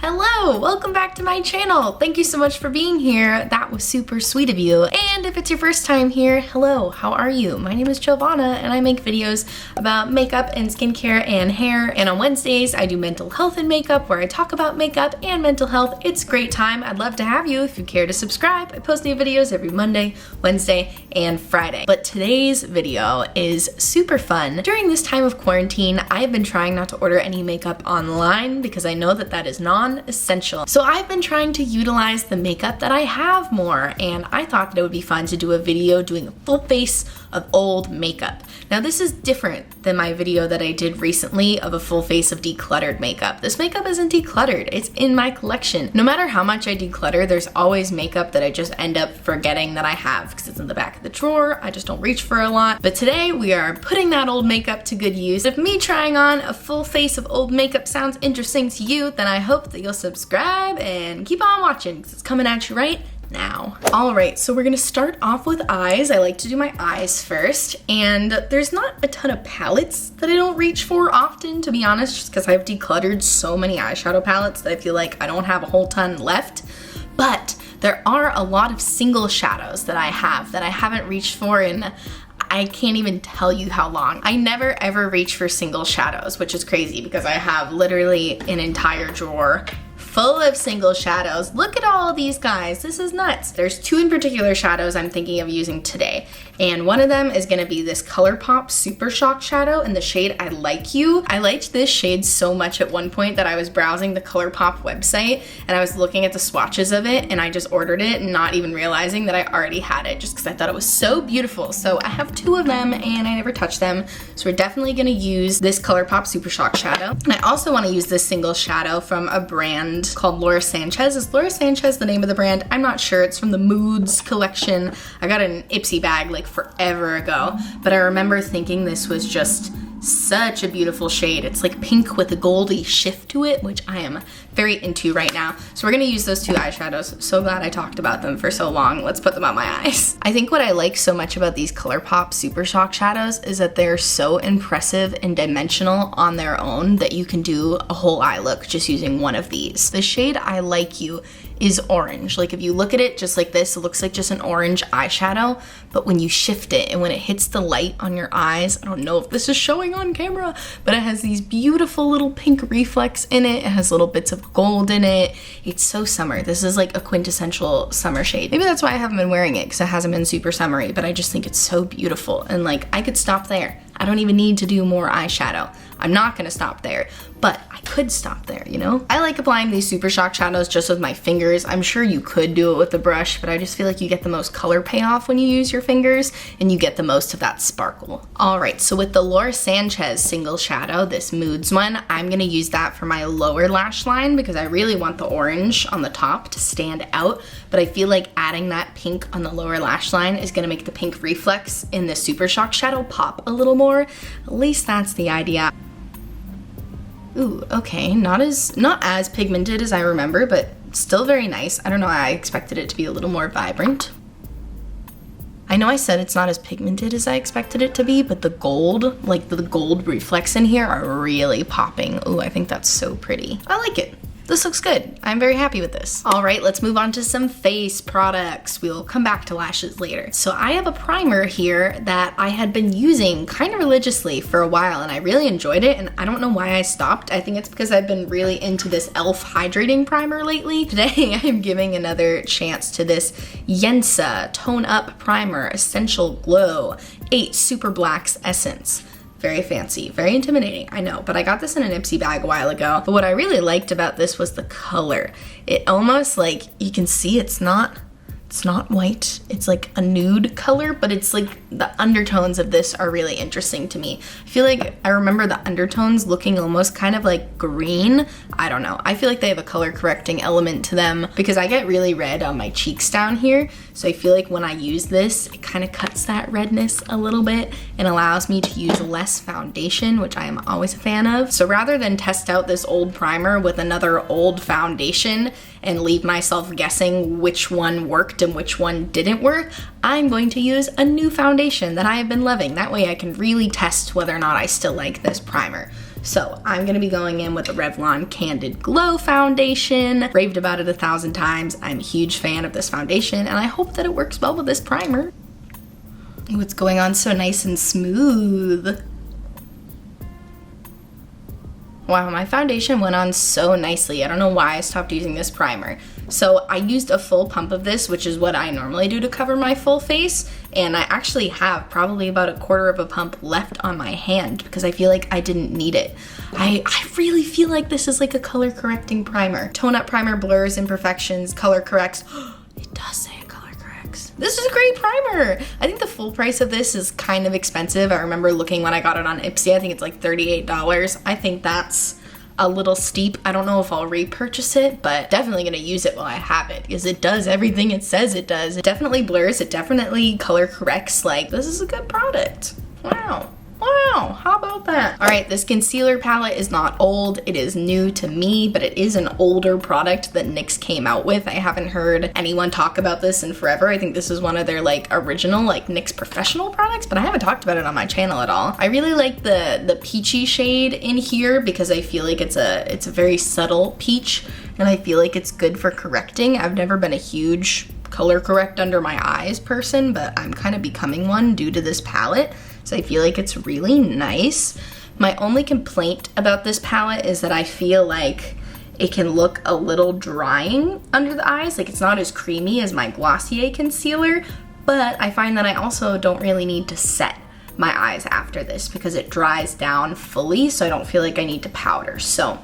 Hello, welcome back to my channel. Thank you so much for being here. That was super sweet of you. And if it's your first time here, hello, how are you? My name is Giovanna and I make videos about makeup and skincare and hair. And on Wednesdays, I do mental health and makeup where I talk about makeup and mental health. It's a great time. I'd love to have you if you care to subscribe. I post new videos every Monday, Wednesday, and Friday. But today's video is super fun. During this time of quarantine, I have been trying not to order any makeup online because I know that that is non-essential. So I've been trying to utilize the makeup that I have more, and I thought that it would be fun to do a video doing a full face of old makeup. Now this is different than my video that I did recently of a full face of decluttered makeup. This makeup isn't decluttered, it's in my collection. No matter how much I declutter, there's always makeup that I just end up forgetting that I have because it's in the back of the drawer. I just don't reach for a lot. But today we are putting that old makeup to good use. If me trying on a full face of old makeup sounds interesting to you, then I hope that you'll subscribe and keep on watching because it's coming at you right now. All right, so we're gonna start off with eyes. I like to do my eyes first, and there's not a ton of palettes that I don't reach for often, to be honest, just because I've decluttered so many eyeshadow palettes that I feel like I don't have a whole ton left. But there are a lot of single shadows that I have that I haven't reached for in I can't even tell you how long. I never ever reach for single shadows, which is crazy because I have literally an entire drawer full of single shadows. Look at all of these guys, this is nuts. There's two in particular shadows I'm thinking of using today. And one of them is gonna be this Colourpop Super Shock shadow in the shade I Like You. I liked this shade so much at one point that I was browsing the Colourpop website and I was looking at the swatches of it and I just ordered it, not even realizing that I already had it just because I thought it was so beautiful. So I have two of them and I never touched them. So we're definitely gonna use this Colourpop Super Shock shadow. And I also wanna use this single shadow from a brand called Sanchez. Is Sanchez the name of the brand? I'm not sure. It's from the Moods collection. I got it in an Ipsy bag like forever ago, but I remember thinking this was just such a beautiful shade. It's like pink with a goldy shift to it, which I am very into right now. So we're gonna use those two eyeshadows. So glad I talked about them for so long. Let's put them on my eyes. I think what I like so much about these Colourpop Super Shock shadows is that they're so impressive and dimensional on their own that you can do a whole eye look just using one of these. The shade I Like You is orange. Like if you look at it just like this, it looks like just an orange eyeshadow, but when you shift it and when it hits the light on your eyes, I don't know if this is showing on camera, but it has these beautiful little pink reflex in it. It has little bits of gold in it. It's so summer. This is like a quintessential summer shade. Maybe that's why I haven't been wearing it because it hasn't been super summery, but I just think it's so beautiful. And like I could stop there. I don't even need to do more eyeshadow. I'm not gonna stop there, but I could stop there, you know? I like applying these Super Shock shadows just with my fingers. I'm sure you could do it with a brush, but I just feel like you get the most color payoff when you use your fingers and you get the most of that sparkle. All right, so with the Sanchez single shadow, this Moods one, I'm gonna use that for my lower lash line because I really want the orange on the top to stand out, but I feel like adding that pink on the lower lash line is gonna make the pink reflex in the Super Shock shadow pop a little more. At least that's the idea. Ooh, okay, not as pigmented as I remember, but still very nice. I don't know, I expected it to be a little more vibrant. I know I said it's not as pigmented as I expected it to be, but the gold, like the gold reflex in here are really popping. Ooh, I think that's so pretty. I like it. This looks good. I'm very happy with this. All right, let's move on to some face products. We'll come back to lashes later. So I have a primer here that I had been using kind of religiously for a while and I really enjoyed it and I don't know why I stopped. I think it's because I've been really into this e.l.f. hydrating primer lately. Today I'm giving another chance to this Yensa Tone Up Primer Essential Glow 8 Super Blacks Essence. Very fancy, very intimidating, I know, but I got this in an Ipsy bag a while ago. But what I really liked about this was the color. It almost like, you can see it's not white, it's like a nude color, but it's like the undertones of this are really interesting to me. I feel like I remember the undertones looking almost kind of like green. I don't know, I feel like they have a color correcting element to them because I get really red on my cheeks down here. So I feel like when I use this, it kind of cuts that redness a little bit and allows me to use less foundation, which I am always a fan of. So rather than test out this old primer with another old foundation and leave myself guessing which one worked and which one didn't work, I'm going to use a new foundation that I have been loving. That way I can really test whether or not I still like this primer. So I'm gonna be going in with the Revlon Candid Glow Foundation. Raved about it 1,000 times. I'm a huge fan of this foundation and I hope that it works well with this primer. Ooh, it's going on so nice and smooth. Wow, my foundation went on so nicely. I don't know why I stopped using this primer. So I used a full pump of this, which is what I normally do to cover my full face. And I actually have probably about 1/4 of a pump left on my hand because I feel like I didn't need it. I really feel like this is like a color correcting primer. Tone up primer blurs imperfections, color corrects. It does say it color corrects. This is a great primer. I think the full price of this is kind of expensive. I remember looking when I got it on Ipsy, I think it's like $38. I think that's a little steep. I don't know if I'll repurchase it, but definitely gonna use it while I have it because it does everything it says it does. It definitely blurs, it definitely color corrects. Like, this is a good product. Wow. Wow, how about that? All right, this concealer palette is not old. It is new to me, but it is an older product that NYX came out with. I haven't heard anyone talk about this in forever. I think this is one of their like original like NYX professional products, but I haven't talked about it on my channel at all. I really like the peachy shade in here because I feel like it's a very subtle peach and I feel like it's good for correcting. I've never been a huge color correct under my eyes person, but I'm kind of becoming one due to this palette. So I feel like it's really nice. My only complaint about this palette is that I feel like it can look a little drying under the eyes. Like, it's not as creamy as my Glossier concealer, but I find that I also don't really need to set my eyes after this because it dries down fully, so I don't feel like I need to powder. So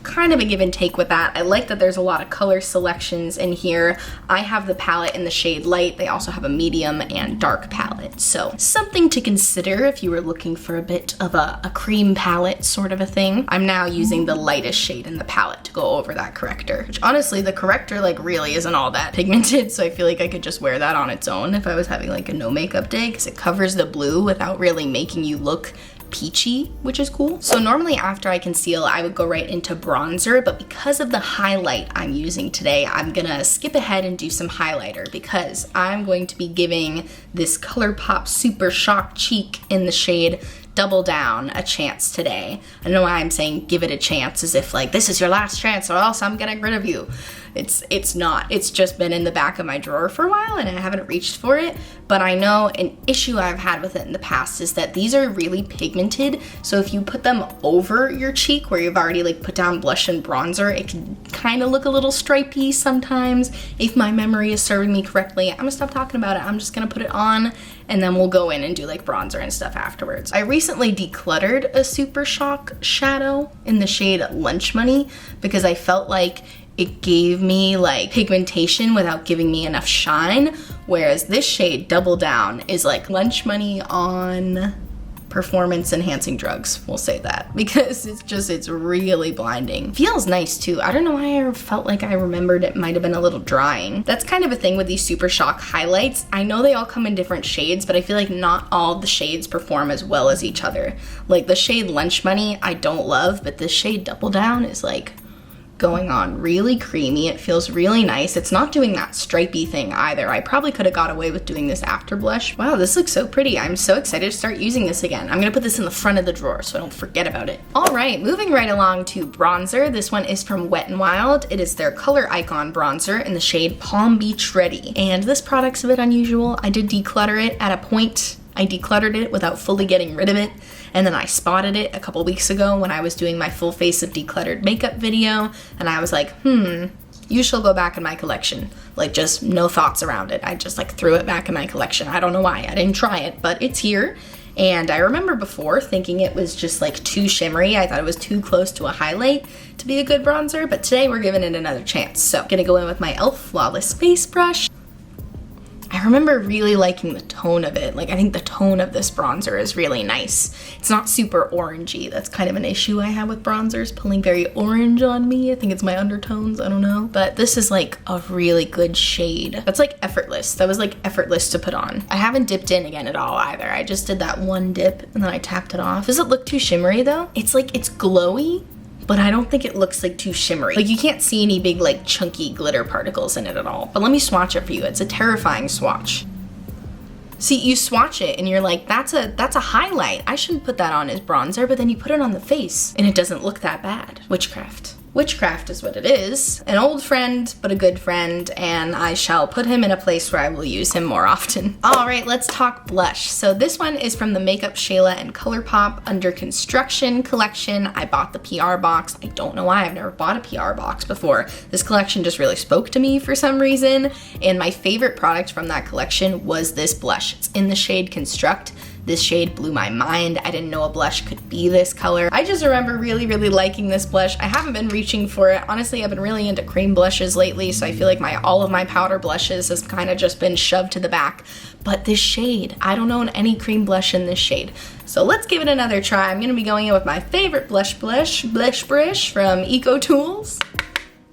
kind of a give and take with that. I like that there's a lot of color selections in here. I have the palette in the shade light. They also have a medium and dark palette. So something to consider if you were looking for a bit of a cream palette sort of a thing. I'm now using the lightest shade in the palette to go over that corrector, which honestly the corrector like really isn't all that pigmented. So I feel like I could just wear that on its own if I was having like a no makeup day because it covers the blue without really making you look peachy, which is cool. So normally after I conceal, I would go right into bronzer, but because of the highlight I'm using today, I'm gonna skip ahead and do some highlighter because I'm going to be giving this Colourpop Super Shock Cheek in the shade Double Down a chance today. I don't know why I'm saying give it a chance as if like this is your last chance or else I'm getting rid of you. It's not. It's just been in the back of my drawer for a while and I haven't reached for it, but I know an issue I've had with it in the past is that these are really pigmented, so if you put them over your cheek where you've already like put down blush and bronzer, it can kind of look a little stripey sometimes. If my memory is serving me correctly, I'm gonna stop talking about it. I'm just gonna put it on and then we'll go in and do like bronzer and stuff afterwards. I recently decluttered a Super Shock shadow in the shade Lunch Money because I felt like it gave me like pigmentation without giving me enough shine, whereas this shade Double Down is like Lunch Money on performance enhancing drugs, we'll say that, because it's really blinding. Feels nice too. I don't know why I felt like I remembered it might have been a little drying. That's kind of a thing with these Super Shock highlights. I know they all come in different shades, but I feel like not all the shades perform as well as each other. Like the shade Lunch Money I don't love, but this shade Double Down is like going on really creamy. It feels really nice. It's not doing that stripey thing either. I probably could have got away with doing this after blush. Wow, this looks so pretty. I'm so excited to start using this again. I'm gonna put this in the front of the drawer so I don't forget about it. All right, moving right along to bronzer. This one is from Wet n Wild. It is their Color Icon bronzer in the shade Palm Beach Ready. And this product's a bit unusual. I did declutter it at a point. I decluttered it without fully getting rid of it, and then I spotted it a couple weeks ago when I was doing my full face of decluttered makeup video, and I was like, you shall go back in my collection. Like, just no thoughts around it. I just like threw it back in my collection. I don't know why. I didn't try it, but it's here. And I remember before thinking it was just like too shimmery. I thought it was too close to a highlight to be a good bronzer, but today we're giving it another chance. So I'm gonna go in with my e.l.f. Flawless Face Brush. I remember really liking the tone of it. Like, I think the tone of this bronzer is really nice. It's not super orangey. That's kind of an issue I have with bronzers, pulling very orange on me. I think it's my undertones, I don't know. But this is like a really good shade. That's like effortless. That was like effortless to put on. I haven't dipped in again at all either. I just did that one dip and then I tapped it off. Does it look too shimmery though? It's like, it's glowy, but I don't think it looks like too shimmery. Like, you can't see any big like chunky glitter particles in it at all. But let me swatch it for you. It's a terrifying swatch. See, you swatch it and you're like, that's a highlight. I shouldn't put that on as bronzer, but then you put it on the face and it doesn't look that bad. Witchcraft. Witchcraft is what it is. An old friend, but a good friend, and I shall put him in a place where I will use him more often. All right, let's talk blush. So this one is from the Makeup Shayla and Colourpop Under Construction collection. I bought the PR box. I don't know why, I've never bought a PR box before. This collection just really spoke to me for some reason, and my favorite product from that collection was this blush. It's in the shade Construct. This shade blew my mind. I didn't know a blush could be this color. I just remember really, really liking this blush. I haven't been reaching for it. Honestly, I've been really into cream blushes lately, so I feel like all of my powder blushes has kind of just been shoved to the back. But this shade, I don't own any cream blush in this shade. So let's give it another try. I'm gonna be going in with my favorite blush from Eco Tools.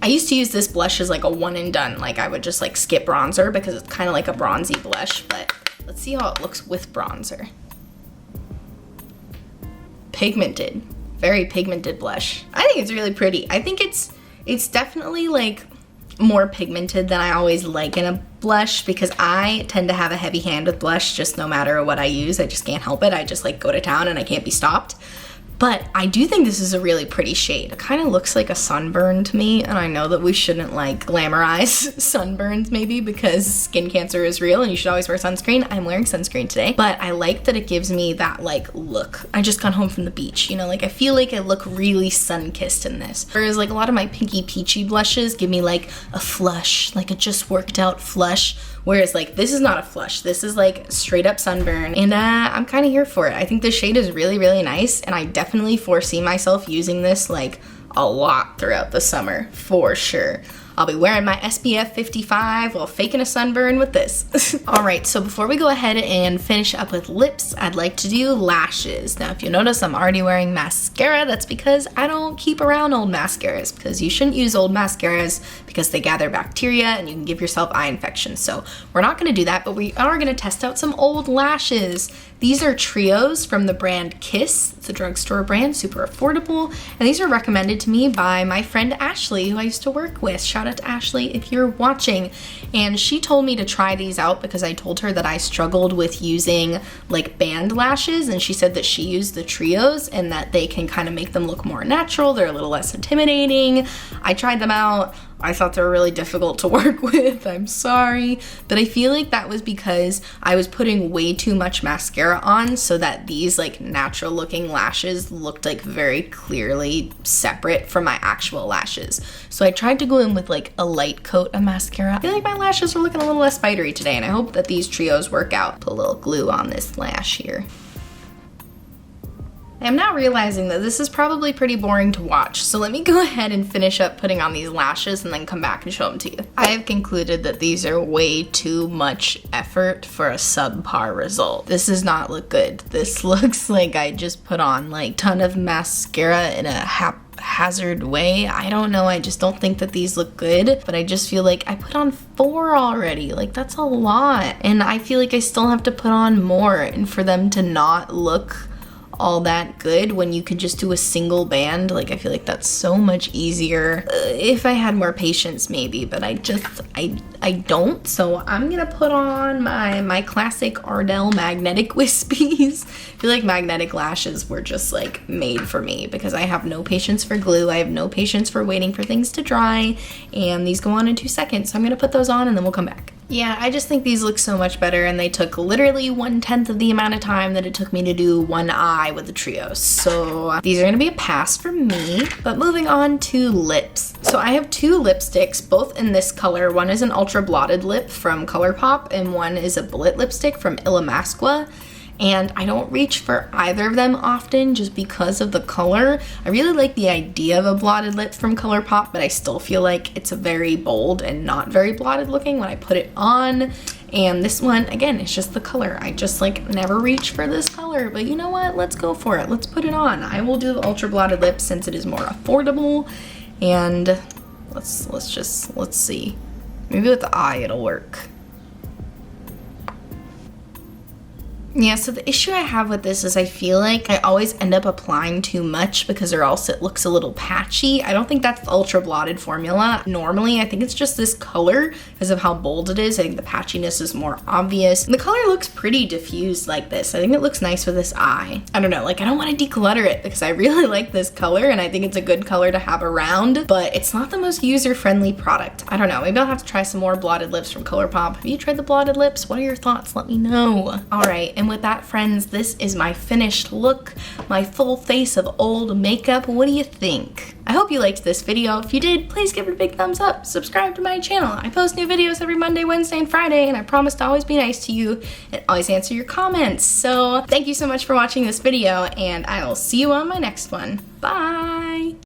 I used to use this blush as like a one and done. Like I would just like skip bronzer because it's kind of like a bronzy blush, but let's see how it looks with bronzer. Pigmented, very pigmented blush. I think it's really pretty. I think it's definitely like more pigmented than I always like in a blush because I tend to have a heavy hand with blush just no matter what I use. I just can't help it. I just like go to town and I can't be stopped. But I do think this is a really pretty shade. It kind of looks like a sunburn to me, and I know that we shouldn't like glamorize sunburns maybe because skin cancer is real and you should always wear sunscreen. I'm wearing sunscreen today, but I like that it gives me that like look. I just got home from the beach, you know, like I feel like I look really sun-kissed in this. Whereas like a lot of my pinky peachy blushes give me like a flush, like a just worked out flush. Whereas like this is not a flush, this is like straight up sunburn, and I'm kind of here for it. I think this shade is really, really nice, and I definitely foresee myself using this like a lot throughout the summer, for sure. I'll be wearing my SPF 55 while faking a sunburn with this. All right, so before we go ahead and finish up with lips, I'd like to do lashes. Now, if you notice, I'm already wearing mascara. That's because I don't keep around old mascaras, because you shouldn't use old mascaras because they gather bacteria and you can give yourself eye infections. So we're not gonna do that, but we are gonna test out some old lashes. These are trios from the brand Kiss. It's a drugstore brand, super affordable. And these are recommended to me by my friend Ashley, who I used to work with. Shout out to Ashley if you're watching. And she told me to try these out because I told her that I struggled with using like band lashes, and she said that she used the trios and that they can kind of make them look more natural. They're a little less intimidating. I tried them out. I thought they were really difficult to work with. I'm sorry. But I feel like that was because I was putting way too much mascara on so that these like natural looking lashes looked like very clearly separate from my actual lashes. So I tried to go in with like a light coat of mascara. I feel like my lashes are looking a little less spidery today, and I hope that these trios work out. Put a little glue on this lash here. I'm now realizing that this is probably pretty boring to watch, so let me go ahead and finish up putting on these lashes and then come back and show them to you. I have concluded that these are way too much effort for a subpar result. This does not look good. This looks like I just put on like a ton of mascara in a haphazard way. I don't know, I just don't think that these look good, but I just feel like I put on 4 already. Like that's a lot, and I feel like I still have to put on more, and for them to not look all that good when you could just do a single band, like I feel like that's so much easier. If I had more patience maybe, but I don't. So I'm gonna put on my classic Ardell magnetic wispies. I feel like magnetic lashes were just like made for me because I have no patience for glue. I have no patience for waiting for things to dry, and these go on in 2 seconds. So I'm gonna put those on and then we'll come back. Yeah, I just think these look so much better, and they took literally 1/10 of the amount of time that it took me to do one eye with the trios. So these are gonna be a pass for me. But moving on to lips. So I have 2 lipsticks, both in this color. One is an ultra blotted lip from Colourpop, and one is a bullet lipstick from Illamasqua. And I don't reach for either of them often just because of the color. I really like the idea of a blotted lip from Colourpop, but I still feel like it's a very bold and not very blotted looking when I put it on. And this one, again, it's just the color. I just like never reach for this color, but you know what? Let's go for it. Let's put it on. I will do the ultra blotted lip since it is more affordable. And let's see. Maybe with the eye it'll work. Yeah, so the issue I have with this is I feel like I always end up applying too much because or else it looks a little patchy. I don't think that's the ultra blotted formula. Normally, I think it's just this color because of how bold it is. I think the patchiness is more obvious. And the color looks pretty diffused like this. I think it looks nice with this eye. I don't know, like I don't want to declutter it because I really like this color and I think it's a good color to have around, but it's not the most user-friendly product. I don't know, maybe I'll have to try some more blotted lips from Colourpop. Have you tried the blotted lips? What are your thoughts? Let me know. All right, and with that, friends, this is my finished look, my full face of old makeup. What do you think? I hope you liked this video. If you did, please give it a big thumbs up. Subscribe to my channel. I post new videos every Monday, Wednesday, and Friday, and I promise to always be nice to you and always answer your comments. So thank you so much for watching this video, and I will see you on my next one. Bye!